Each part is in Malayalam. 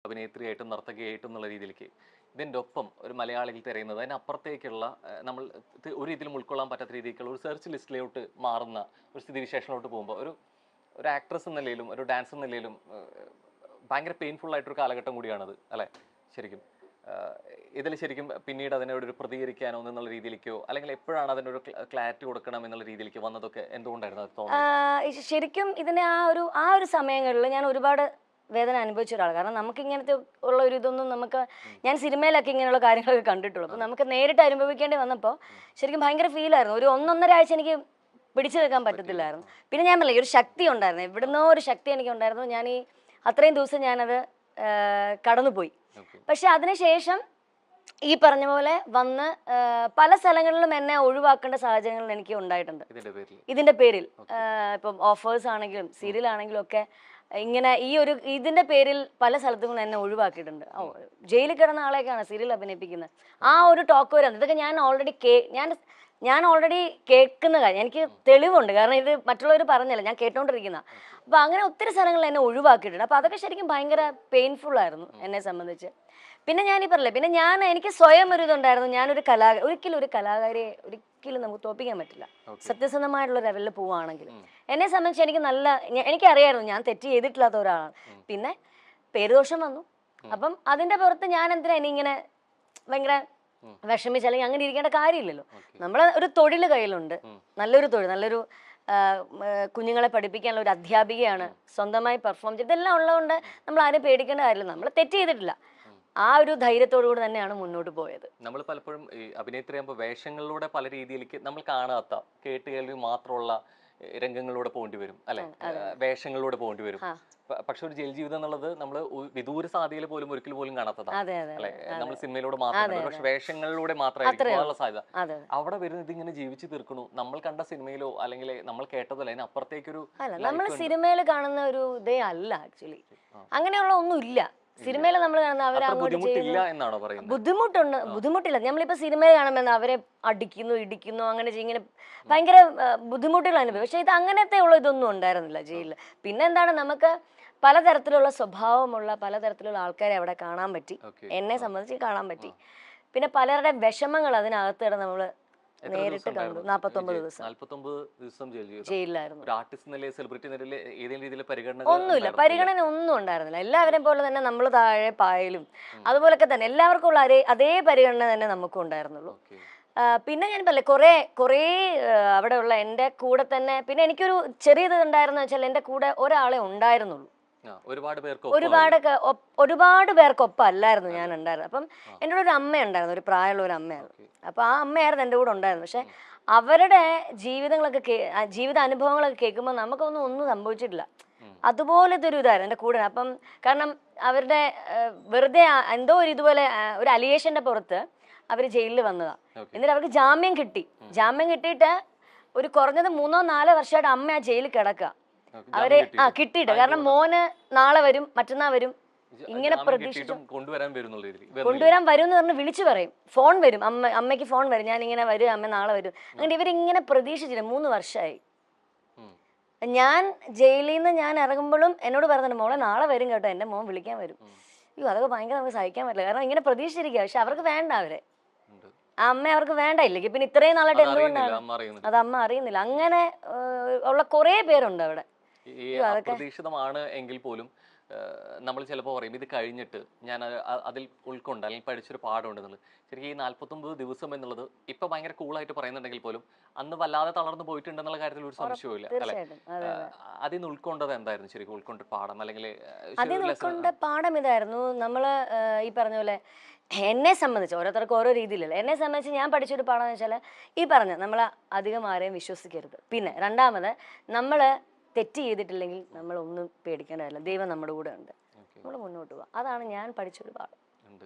അഭിനേത്രിയായിട്ടും നർത്തകിയായിട്ടും എന്നുള്ള രീതിയിലേക്ക് ഇതിൻ്റെ ഒപ്പം ഒരു മലയാളികൾ തിരയുന്നത് അതിനപ്പുറത്തേക്കുള്ള നമ്മൾ ഒരു രീതിയിലും ഉൾക്കൊള്ളാൻ പറ്റാത്ത രീതിക്കുള്ള ഒരു സെർച്ച് ലിസ്റ്റിലോട്ട് മാറുന്ന ഒരു സ്ഥിതിവിശേഷത്തിലോട്ട് പോകുമ്പോൾ ഒരു ആക്ട്രസ് എന്ന നിലയിലും ഒരു ഡാൻസ് എന്ന നിലയിലും ഭയങ്കര പെയിൻഫുൾ ആയിട്ടൊരു കാലഘട്ടം കൂടിയാണത് അല്ലേ ശരിക്കും ഇതിൽ ശരിക്കും പിന്നീട് അതിനോട് ഒരു പ്രതികരിക്കാനോ എന്നുള്ള രീതിയിലേക്കോ അല്ലെങ്കിൽ എപ്പോഴാണ് അതിനൊരു ക്ലാരിറ്റി കൊടുക്കണം എന്നുള്ള രീതിയിലേക്ക് വന്നതൊക്കെ എന്തുകൊണ്ടായിരുന്നു അത് തോന്നുന്നത് ശരിക്കും ഇതിനെ ആ ഒരു സമയങ്ങളിൽ ഞാൻ ഒരുപാട് വേദന അനുഭവിച്ച ഒരാൾ കാരണം നമുക്ക് ഇങ്ങനത്തെ ഉള്ള ഒരു ഇതൊന്നും നമുക്ക് ഞാൻ സിനിമയിലൊക്കെ ഇങ്ങനെയുള്ള കാര്യങ്ങളൊക്കെ കണ്ടിട്ടുള്ളൂ അപ്പോൾ നമുക്ക് നേരിട്ട് അനുഭവിക്കേണ്ടി വന്നപ്പോൾ ശരിക്കും ഭയങ്കര ഫീലായിരുന്നു ഒരു 1-1.5 ആഴ്ച എനിക്ക് പിടിച്ചു നിൽക്കാൻ പറ്റത്തില്ലായിരുന്നു പിന്നെ ഞാൻ പറഞ്ഞില്ലേ ഒരു ശക്തി ഉണ്ടായിരുന്നു എവിടുന്നോ ഒരു ശക്തി എനിക്ക് ഉണ്ടായിരുന്നു ഞാൻ ഈ അത്രയും ദിവസം ഞാനത് കടന്നുപോയി പക്ഷെ അതിനുശേഷം ഈ പറഞ്ഞ പോലെ വന്ന് പല സ്ഥലങ്ങളിലും എന്നെ ഒഴിവാക്കേണ്ട സാഹചര്യങ്ങൾ എനിക്ക് ഉണ്ടായിട്ടുണ്ട് ഇതിന്റെ പേരിൽ ഇപ്പം ഓഫേഴ്സ് ആണെങ്കിലും സീരിയൽ ആണെങ്കിലും ഒക്കെ ഇങ്ങനെ ഇതിന്റെ പേരിൽ പല സ്ഥലത്തും എന്നെ ഒഴിവാക്കിയിട്ടുണ്ട് ജയിലിൽ കിടന്ന ആളെയൊക്കെയാണ് സീരിയൽ അഭിനയിപ്പിക്കുന്നത് ആ ഒരു ടോക്ക് വരാൻ ഇതൊക്കെ ഞാൻ ഓൾറെഡി കേൾക്കുന്ന കാര്യം എനിക്ക് തെളിവുണ്ട് കാരണം ഇത് മറ്റുള്ളവർ പറഞ്ഞല്ല ഞാൻ കേട്ടോണ്ടിരിക്കുന്ന അപ്പൊ അങ്ങനെ ഒത്തിരി സ്ഥലങ്ങളിൽ എന്നെ ഒഴിവാക്കിയിട്ടുണ്ട് അപ്പൊ അതൊക്കെ ശരിക്കും ഭയങ്കര പെയിൻഫുൾ ആയിരുന്നു എന്നെ സംബന്ധിച്ച് പിന്നെ ഞാനീ പറഞ്ഞില്ലേ പിന്നെ എനിക്ക് സ്വയം ഒരു ഇതുണ്ടായിരുന്നു ഞാനൊരു ഒരിക്കലും ഒരു കലാകാരിയെ ഒരിക്കലും നമുക്ക് തോപ്പിക്കാൻ പറ്റില്ല സത്യസന്ധമായിട്ടുള്ള ലെവലിൽ പോവുകയാണെങ്കിൽ എന്നെ സംബന്ധിച്ച് എനിക്കറിയായിരുന്നു ഞാൻ തെറ്റ് ചെയ്തിട്ടില്ലാത്ത ഒരാളാണ് പിന്നെ പേരുദോഷം വന്നു അപ്പം അതിന്റെ പുറത്ത് ഞാൻ എന്തിനാ ഇനിയിങ്ങനെ ഭയങ്കര വിഷമിച്ച് അല്ലെങ്കിൽ അങ്ങനെ ഇരിക്കേണ്ട കാര്യമില്ലല്ലോ നമ്മളെ ഒരു തൊഴിൽ കയ്യിലുണ്ട് നല്ലൊരു തൊഴിൽ നല്ലൊരു കുഞ്ഞുങ്ങളെ പഠിപ്പിക്കാനുള്ള ഒരു അധ്യാപികയാണ് സ്വന്തമായി പെർഫോം ചെയ്ത് ഇതെല്ലാം ഉള്ളതുകൊണ്ട് നമ്മൾ ആരും പേടിക്കേണ്ട കാര്യമില്ല നമ്മൾ തെറ്റ് ചെയ്തിട്ടില്ല ആ ഒരു ധൈര്യത്തോടുകൂടി തന്നെയാണ് മുന്നോട്ട് പോയത് നമ്മൾ പലപ്പോഴും ഈ അഭിനേത്രിയാകുമ്പോൾ വേഷങ്ങളിലൂടെ പല രീതിയിലേക്ക് നമ്മൾ കാണാത്ത കേട്ടുകേൾവി മാത്രമുള്ള രംഗങ്ങളിലൂടെ പോകേണ്ടി വരും അല്ലെ വേഷങ്ങളിലൂടെ പോകേണ്ടി വരും പക്ഷെ ഒരു ജയിൽ ജീവിതം എന്നുള്ളത് നമ്മൾ വിദൂര സാധ്യതയിൽ പോലും ഒരിക്കൽ പോലും കാണാത്തതാണ് അല്ലെ നമ്മൾ സിനിമയിലൂടെ മാത്രം പക്ഷെ വേഷങ്ങളിലൂടെ മാത്രമായിട്ടുള്ള സാധ്യത അവിടെ വരുന്നത് ഇതിങ്ങനെ ജീവിച്ചു തീർക്കണു നമ്മൾ കണ്ട സിനിമയിലോ അല്ലെങ്കിൽ നമ്മൾ കേട്ടതല്ല അതിനപ്പുറത്തേക്കൊരു നമ്മൾ സിനിമയിൽ കാണുന്ന ഒരു ഇതേ അല്ല ആക്ച്വലി അങ്ങനെയുള്ള ഒന്നും ഇല്ല സിനിമയിൽ നമ്മൾ കാണുന്ന അവരെ ബുദ്ധിമുട്ടില്ല നമ്മളിപ്പോ സിനിമയിൽ കാണുമ്പോൾ അവരെ അടിക്കുന്നു ഇടിക്കുന്നു അങ്ങനെ ഇങ്ങനെ ഭയങ്കര ബുദ്ധിമുട്ടുകൾ അനുഭവം പക്ഷെ ഇത് അങ്ങനത്തെ ഉള്ള ഇതൊന്നും ഉണ്ടായിരുന്നില്ല ജയിലിൽ പിന്നെ എന്താണ് നമുക്ക് പലതരത്തിലുള്ള സ്വഭാവമുള്ള പലതരത്തിലുള്ള ആൾക്കാരെ അവിടെ കാണാൻ പറ്റി എന്നെ സംബന്ധിച്ച് കാണാൻ പറ്റി പിന്നെ പലരുടെ വിഷമങ്ങൾ അതിനകത്ത് കിടന്ന് നമ്മള് നേരിട്ട് കണ്ടു 49 ദിവസം ജയിലിലായിരുന്നു ഒന്നുമില്ല പരിഗണന ഒന്നും ഉണ്ടായിരുന്നില്ല എല്ലാവരെയും പോലെ തന്നെ നമ്മൾ താഴെ പായലും അതുപോലൊക്കെ തന്നെ എല്ലാവർക്കും ഉള്ള അതേ പരിഗണന തന്നെ നമുക്കും ഉണ്ടായിരുന്നുള്ളൂ പിന്നെ ഞാൻ പറയല്ലേ കുറേ അവിടെയുള്ള എൻ്റെ കൂടെ തന്നെ പിന്നെ എനിക്കൊരു ചെറിയത് ഉണ്ടായിരുന്നു വെച്ചാൽ എൻ്റെ കൂടെ ഒരാളെ ഉണ്ടായിരുന്നുള്ളൂ ഒരുപാട് പേർക്കൊപ്പം അല്ലായിരുന്നു ഞാൻ ഉണ്ടായിരുന്നത് അപ്പം എൻ്റെ കൂടെ ഒരു അമ്മ ഉണ്ടായിരുന്നു ഒരു പ്രായമുള്ള ഒരു അമ്മയായിരുന്നു അപ്പൊ ആ അമ്മയായിരുന്നു എൻ്റെ കൂടെ ഉണ്ടായിരുന്നു പക്ഷെ അവരുടെ ജീവിത അനുഭവങ്ങളൊക്കെ കേൾക്കുമ്പോൾ ഒന്നും സംഭവിച്ചിട്ടില്ല അതുപോലത്തെ ഒരു ഇതായിരുന്നു എൻ്റെ കൂടെ അപ്പം കാരണം അവരുടെ വെറുതെ എന്തോ ഒരു ഇതുപോലെ ഒരു അലിഗേഷന്റെ പുറത്ത് അവര് ജയിലിൽ വന്നതാ എന്നിട്ട് അവർക്ക് ജാമ്യം കിട്ടിയിട്ട് ഒരു കുറഞ്ഞത് 3-4 വർഷമായിട്ട് അമ്മ ആ ജയിലിൽ കിടക്കുക അവരെ കിട്ടിയിട്ട് കാരണം മോന് നാളെ വരും മറ്റന്നാൾ വരും ഇങ്ങനെ പ്രതീക്ഷിച്ചു കൊണ്ടുവരാൻ വരും എന്ന് പറഞ്ഞ് വിളിച്ചു പറയും ഫോൺ വരും അമ്മയ്ക്ക് ഫോൺ വരും ഞാൻ ഇങ്ങനെ വരും അമ്മ നാളെ വരും അങ്ങനെ ഇവരിങ്ങനെ പ്രതീക്ഷിച്ചില്ല 3 വർഷമായി ഞാൻ ജയിലിൽ നിന്ന് ഞാൻ ഇറങ്ങുമ്പോഴും എന്നോട് പറഞ്ഞിട്ടുണ്ട് മോളെ നാളെ വരും കേട്ടോ എന്റെ മോൻ വിളിക്കാൻ വരും അതൊക്കെ ഭയങ്കര നമുക്ക് സഹിക്കാൻ പറ്റില്ല കാരണം ഇങ്ങനെ പ്രതീക്ഷിച്ചിരിക്കുക പക്ഷെ അവർക്ക് വേണ്ട അവരെ ആ അമ്മ അവർക്ക് വേണ്ട ഇല്ലെങ്കിൽ പിന്നെ ഇത്രയും നാളായിട്ട് എന്തുകൊണ്ടാണ് അത് അമ്മ അറിയുന്നില്ല അങ്ങനെ ഉള്ള കുറെ പേരുണ്ട് അവിടെ അപ്രതീക്ഷിതമാണ് എങ്കിൽ പോലും നമ്മൾ ചിലപ്പോൾ പറയും ഇത് കഴിഞ്ഞിട്ട് ഞാൻ അതിൽ ഉൾക്കൊണ്ട് അല്ലെങ്കിൽ പഠിച്ചൊരു പാഠമുണ്ടെന്നുള്ളത് ശരിക്കും ഈ 49 ദിവസം എന്നുള്ളത് ഇപ്പൊ ഭയങ്കര കൂളായിട്ട് പറയുന്നുണ്ടെങ്കിൽ പോലും അന്ന് വല്ലാതെ തളർന്നു പോയിട്ടുണ്ടെന്നുള്ള കാര്യത്തിൽ ഒരു സംശയവും ഇല്ല അല്ലെ അതിൽ നിന്ന് ഉൾക്കൊണ്ടത് എന്തായിരുന്നു ശരിക്കും ഉൾക്കൊണ്ട പാഠം അല്ലെങ്കിൽ അതിൽ ഉൾക്കൊണ്ട പാഠം ഇതായിരുന്നു നമ്മള് ഈ പറഞ്ഞ പോലെ എന്നെ സംബന്ധിച്ച് ഓരോരുത്തർക്ക് ഓരോ രീതിയിലല്ല എന്നെ സംബന്ധിച്ച് ഞാൻ പഠിച്ചൊരു പാഠം എന്ന് വെച്ചാൽ ഈ പറഞ്ഞ നമ്മൾ അധികം ആരെയും വിശ്വസിക്കരുത് പിന്നെ രണ്ടാമത് നമ്മള് തെറ്റ് ചെയ്തിട്ടില്ലെങ്കിൽ നമ്മൾ ഒന്നും പേടിക്കേണ്ടതല്ല ദൈവം നമ്മുടെ കൂടെ ഉണ്ട് നമ്മൾ മുന്നോട്ട് പോവാം അതാണ് ഞാൻ പഠിച്ചൊരു പാഠം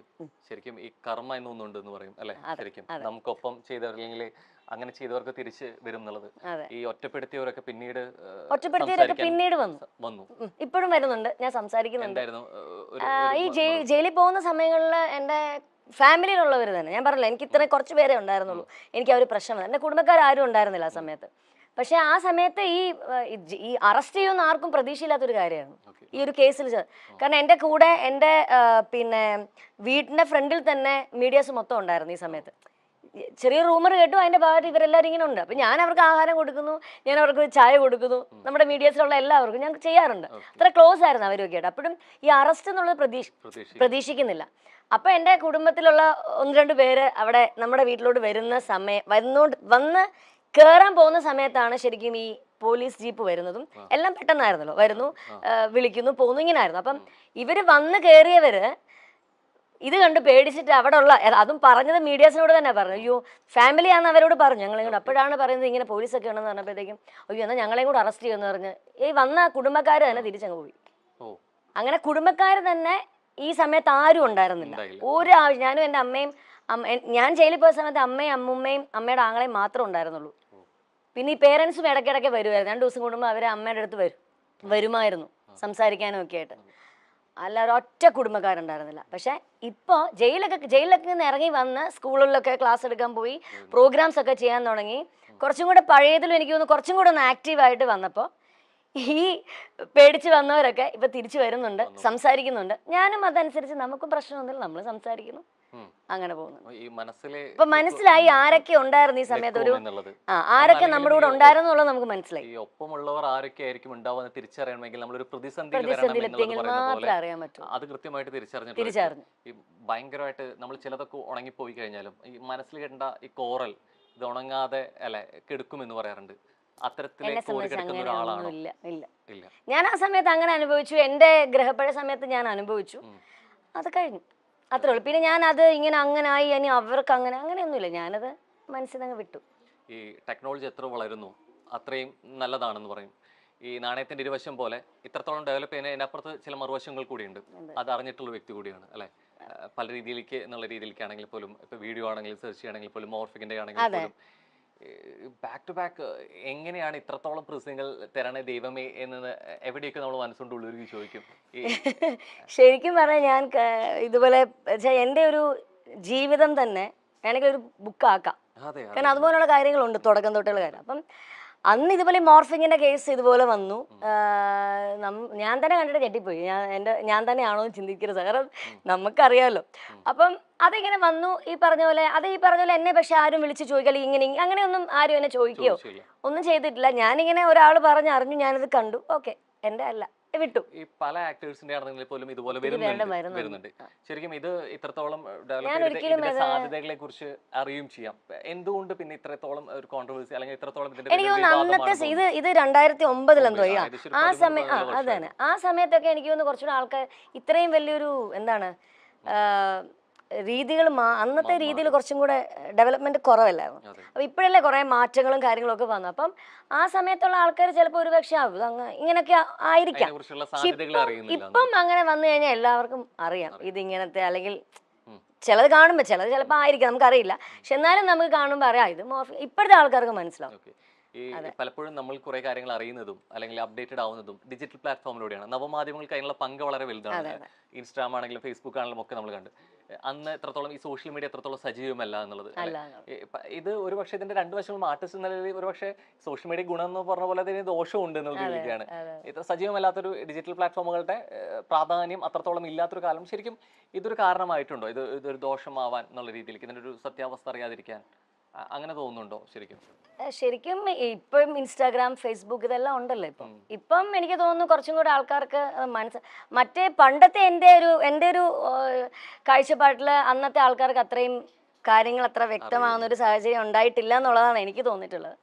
ശരിക്കും ഈ കർമ്മ എന്നൊന്നുണ്ട് എന്ന് പറയും അല്ലെ ശരിക്കും നമുക്കൊപ്പം ചെയ്തവരില്ലെങ്കിൽ അങ്ങനെ ചെയ്തവർക്ക് തിരിച്ച് വരും എന്നുള്ളത് ഈ ഒറ്റപ്പെടുത്തിയവരൊക്കെ പിന്നീട് വന്നു ഇപ്പോഴും വരുന്നുണ്ട് ഞാൻ സംസാരിക്കുന്നുണ്ട് ഈ ജയിലിൽ പോകുന്ന സമയങ്ങളിൽ എന്റെ ഫാമിലിയിലുള്ളവർ തന്നെ ഞാൻ പറഞ്ഞില്ല എനിക്ക് ഇത്രയും കുറച്ച് പേരെ ഉണ്ടായിരുന്നുള്ളൂ എനിക്ക് ആ ഒരു പ്രശ്നം എന്റെ കുടുംബക്കാരും ഉണ്ടായിരുന്നില്ല ആ സമയത്ത് പക്ഷെ ആ സമയത്ത് ഈ അറസ്റ്റ് ചെയ്യുമെന്ന് ആർക്കും പ്രതീക്ഷയില്ലാത്തൊരു കാര്യമായിരുന്നു ഈ ഒരു കേസിൽ. കാരണം എൻ്റെ കൂടെ എൻ്റെ പിന്നെ വീടിൻ്റെ ഫ്രണ്ടിൽ തന്നെ മീഡിയാസ് മൊത്തം ഉണ്ടായിരുന്നു ഈ സമയത്ത്. ചെറിയ റൂമർ കേട്ടു, അതിൻ്റെ ഭാഗത്ത് ഇവരെല്ലാവരും ഇങ്ങനെ ഉണ്ട്. അപ്പം ഞാൻ അവർക്ക് ആഹാരം കൊടുക്കുന്നു, ഞാൻ അവർക്ക് ചായ കൊടുക്കുന്നു, നമ്മുടെ മീഡിയാസിലുള്ള എല്ലാവർക്കും ഞാൻ ചെയ്യാറുണ്ട്. അത്ര ക്ലോസ് ആയിരുന്നു അവരൊക്കെ ആയിട്ട്. അപ്പോഴും ഈ അറസ്റ്റ് എന്നുള്ളത് പ്രതീക്ഷിക്കുന്നില്ല. അപ്പം എൻ്റെ കുടുംബത്തിലുള്ള 1-2 പേര് അവിടെ നമ്മുടെ വീട്ടിലോട്ട് വന്ന് കയറാൻ പോകുന്ന സമയത്താണ് ശരിക്കും ഈ പോലീസ് ജീപ്പ് വരുന്നതും. എല്ലാം പെട്ടെന്നായിരുന്നല്ലോ, വരുന്നു, വിളിക്കുന്നു, പോകുന്നു, ഇങ്ങനെ ആയിരുന്നു. അപ്പം ഇവർ വന്ന് കയറിയവര് ഇത് കണ്ട് പേടിച്ചിട്ട് അവിടെ ഉള്ള, അതും പറഞ്ഞത് മീഡിയാസിനോട് തന്നെ പറഞ്ഞു. അയ്യോ ഫാമിലിയാണെന്ന് അവരോട് പറഞ്ഞു ഞങ്ങളെയും. അപ്പോഴാണ് പറയുന്നത് ഇങ്ങനെ പോലീസൊക്കെ ഉണ്ടെന്ന് പറഞ്ഞപ്പോഴത്തേക്കും അയ്യോ എന്നാൽ ഞങ്ങളെയും കൂടെ അറസ്റ്റ് ചെയ്യുമെന്ന് പറഞ്ഞ് ഈ വന്ന കുടുംബക്കാർ തന്നെ തിരിച്ചങ്ങ് പോയി. അങ്ങനെ കുടുംബക്കാർ തന്നെ ഈ സമയത്ത് ആരും ഉണ്ടായിരുന്നില്ല. ഞാനും എൻ്റെ അമ്മയും ഞാൻ ജയിലിൽ പോയ സമയത്ത് അമ്മയും അമ്മുമ്മയും അമ്മയുടെ ആങ്ങളെയും മാത്രമേ ഉണ്ടായിരുന്നുള്ളൂ. പിന്നെ ഈ പേരൻസും ഇടയ്ക്കിടയ്ക്ക് വരുമായിരുന്നു. 2 ദിവസം കൂടുമ്പോൾ അവരെ അമ്മയുടെ അടുത്ത് വരുമായിരുന്നു സംസാരിക്കാനും ഒക്കെ ആയിട്ട്. അല്ല ഒരൊറ്റ കുടുംബക്കാരുണ്ടായിരുന്നില്ല. പക്ഷെ ഇപ്പോൾ ജയിലിലൊക്കെ നിന്ന് ഇറങ്ങി വന്ന് സ്കൂളുകളിലൊക്കെ ക്ലാസ് എടുക്കാൻ പോയി, പ്രോഗ്രാംസ് ഒക്കെ ചെയ്യാൻ തുടങ്ങി. കുറച്ചും കൂടെ പഴയതിലും എനിക്ക് തോന്നുന്നു കുറച്ചും കൂടെ ഒന്ന് ആക്റ്റീവായിട്ട് വന്നപ്പോൾ ഈ പേടിച്ച് വന്നവരൊക്കെ ഇപ്പൊ തിരിച്ചു വരുന്നുണ്ട്, സംസാരിക്കുന്നുണ്ട്. ഞാനും അതനുസരിച്ച് നമുക്കും പ്രശ്നമൊന്നുമില്ല, നമ്മൾ സംസാരിക്കുന്നു, അങ്ങനെ പോകുന്നു. ഇപ്പൊ മനസ്സിലായി ആരൊക്കെ ഉണ്ടായിരുന്നു ഈ സമയത്ത്, ആരൊക്കെ നമ്മുടെ കൂടെ ഉണ്ടായിരുന്നു എന്നുള്ളത് നമുക്ക് മനസ്സിലായി. ഈ ഒപ്പമുള്ളവർ ആരൊക്കെ ആയിരിക്കും ഉണ്ടാവുന്ന തിരിച്ചറിയണമെങ്കിൽ നമ്മളൊരു പ്രതിസന്ധിയിലെത്തിയെങ്കിൽ മാത്രമേ അറിയാൻ പറ്റൂ. അത് കൃത്യമായിട്ട് തിരിച്ചറിഞ്ഞു. ഈ ഭയങ്കരമായിട്ട് നമ്മൾ ചിലതൊക്കെ ഉണങ്ങിപ്പോയി കഴിഞ്ഞാലും ഈ മനസ്സിൽ കേട്ട ഈ കോറൽ ഇത് ഉണങ്ങാതെ കെടുക്കുമെന്ന് പറയാറുണ്ട്. ഞാൻ ആ സമയത്ത് അങ്ങനെ അനുഭവിച്ചു. എൻ്റെ ഗ്രഹപ്പഴ സമയത്ത് ഞാൻ അനുഭവിച്ചു. അത് കഴിഞ്ഞു, അത്രേ ഉള്ളൂ. പിന്നെ ഞാൻ അത് ഇങ്ങനെ അങ്ങനായി ഇനി അവർക്ക് അങ്ങനെയൊന്നുമില്ല. ഞാനത് മനസ്സിൽ നിന്ന് വിട്ടു. ഈ ടെക്നോളജി എത്ര വളരുന്നു അത്രയും നല്ലതാണെന്ന് പറയും. ഈ നാണയത്തിന്റെ ഇരുവശം പോലെ ഇത്രത്തോളം ഡെവലപ്പ് ചെയ്യുന്നതിനപ്പുറത്ത് ചില മറുവശങ്ങൾ കൂടിയുണ്ട്. അത് അറിഞ്ഞിട്ടുള്ള വ്യക്തി കൂടിയാണ് അല്ലെ. പല രീതിയിലേക്ക് എന്നുള്ള രീതിയിലേക്കാണെങ്കിൽ പോലും, ഇപ്പൊ വീഡിയോ ആണെങ്കിലും സെർച്ച് ചെയ്യണമെങ്കിൽ പോലും, മോർഫിക്കിന്റെ ആണെങ്കിൽ പോലും ബാക്ക് ടു ബാക്ക് എങ്ങനെയാണ് ഇത്രത്തോളം പ്രശ്നങ്ങൾ തരണേ ദൈവമേ എന്ന് എവിടെയൊക്കെ നമ്മൾ മനസ്സുകൊണ്ട് ഉള്ളവർക്ക് ചോദിക്കും. ശരിക്കും പറഞ്ഞാൽ ഞാൻ ഇതുപോലെ എൻ്റെ ഒരു ജീവിതം തന്നെ വേണമെങ്കിൽ ഒരു ബുക്കാക്കാം. കാരണം അതുപോലുള്ള കാര്യങ്ങളുണ്ട് തുടക്കം തൊട്ടുള്ള കാര്യം. അപ്പം അന്ന് ഇതുപോലെ മോർഫിങ്ങിന്റെ കേസ് ഇതുപോലെ വന്നു. ഞാൻ തന്നെ കണ്ടിട്ട് ഞെട്ടിപ്പോയി. ഞാൻ തന്നെയാണോ എന്ന് ചിന്തിക്കരുത്, കാരണം നമുക്കറിയാമല്ലോ. അപ്പം അതിങ്ങനെ വന്നു. ഈ പറഞ്ഞ പോലെ എന്നെ പക്ഷെ ആരും വിളിച്ച് ചോദിക്കാൽ ഇങ്ങനെ അങ്ങനെയൊന്നും ആരും എന്നെ ചോദിക്കുകയോ ഒന്നും ചെയ്തിട്ടില്ല. ഞാനിങ്ങനെ ഒരാൾ പറഞ്ഞറിഞ്ഞു, ഞാനത് കണ്ടു, ഓക്കെ, എൻ്റെ അല്ല, വിട്ടു. ഈ പല ആക്ടേഴ്സിന്റെ ആണെങ്കിൽ പോലും ഇതുപോലെ വരുന്നുണ്ട്. ശരിക്കും ഇത് ഇത്രത്തോളം സാധ്യതകളെ കുറിച്ച് അറിയും ചെയ്യാം. എന്തുകൊണ്ട് പിന്നെ ഇത്രത്തോളം ഒരു കോൺട്രവേഴ്സി അല്ലെങ്കിൽ ഇത്രത്തോളം എനിക്ക് തോന്നുന്നു അന്നത്തെ ഇത് 2009 എന്തോ ആ സമയം, അതന്നെ ആ സമയത്തൊക്കെ എനിക്ക് തോന്നുന്നു കുറച്ചുകൂടെ ആൾക്കാർ ഇത്രയും വലിയൊരു എന്താണ് രീതികൾ അന്നത്തെ രീതിയിൽ കുറച്ചും കൂടെ ഡെവലപ്മെന്റ് കുറവല്ലായിരുന്നു. അപ്പൊ ഇപ്പോഴല്ലേ കുറെ മാറ്റങ്ങളും കാര്യങ്ങളും ഒക്കെ വന്നു. അപ്പം ആ സമയത്തുള്ള ആൾക്കാർ ചിലപ്പോൾ ഒരു പക്ഷെ ഇങ്ങനൊക്കെ ആയിരിക്കാം. ഇപ്പം അങ്ങനെ വന്നു കഴിഞ്ഞാൽ എല്ലാവർക്കും അറിയാം ഇതിങ്ങനത്തെ, അല്ലെങ്കിൽ ചിലത് കാണുമ്പോൾ ചിലപ്പോൾ ആയിരിക്കാം, നമുക്കറിയില്ല. പക്ഷെ എന്നാലും നമുക്ക് കാണുമ്പോൾ അറിയാം ഇത് ഇപ്പോഴത്തെ ആൾക്കാർക്ക് മനസ്സിലാവും. ഈ പലപ്പോഴും നമ്മൾ കുറെ കാര്യങ്ങൾ അറിയുന്നതും അല്ലെങ്കിൽ അപ്ഡേറ്റഡ് ആവുന്നതും ഡിജിറ്റൽ പ്ലാറ്റ്ഫോമിലൂടെയാണ്. നവമാധ്യമങ്ങൾക്ക് അതിനുള്ള പങ്ക് വളരെ വലുതാണ്. ഇൻസ്റ്റാഗ്രാം ആണെങ്കിലും ഫേസ്ബുക്ക് ആണെങ്കിലും ഒക്കെ നമ്മൾ കണ്ട് അന്ന് എത്രത്തോളം ഈ സോഷ്യൽ മീഡിയ എത്രത്തോളം സജീവമല്ല എന്നുള്ളത്. ഇത് ഒരു പക്ഷേ ഇതിന്റെ 2 വശങ്ങളും ആർട്ടിസ്റ്റ് എന്ന നിലയിൽ ഒരു പക്ഷേ സോഷ്യൽ മീഡിയ ഗുണം എന്ന് പറഞ്ഞ പോലെ തന്നെ ദോഷവും ഉണ്ട് എന്നുള്ള രീതിയാണ്. ഇത് സജീവമല്ലാത്തൊരു ഡിജിറ്റൽ പ്ലാറ്റ്ഫോമുകളുടെ പ്രാധാന്യം അത്രത്തോളം ഇല്ലാത്തൊരു കാലം ശരിക്കും ഇതൊരു കാരണമായിട്ടുണ്ടോ? ഇതൊരു ദോഷമാവാൻ എന്നുള്ള രീതിയിലേക്ക് ഇതിന്റെ ഒരു സത്യാവസ്ഥ അറിയാതിരിക്കാൻ അങ്ങനെ തോന്നുന്നുണ്ടോ? ശരിക്കും ഇപ്പം ഇൻസ്റ്റാഗ്രാം, ഫേസ്ബുക്ക് ഇതെല്ലാം ഉണ്ടല്ലോ. ഇപ്പം എനിക്ക് തോന്നുന്നു കുറച്ചും കൂടെ ആൾക്കാർക്ക് മറ്റേ പണ്ടത്തെ എൻ്റെ ഒരു കാഴ്ചപ്പാട്ടില് അന്നത്തെ ആൾക്കാർക്ക് അത്രയും കാര്യങ്ങൾ അത്ര വ്യക്തമാകുന്ന ഒരു സാഹചര്യം ഉണ്ടായിട്ടില്ല എന്നുള്ളതാണ് എനിക്ക് തോന്നിയിട്ടുള്ളത്.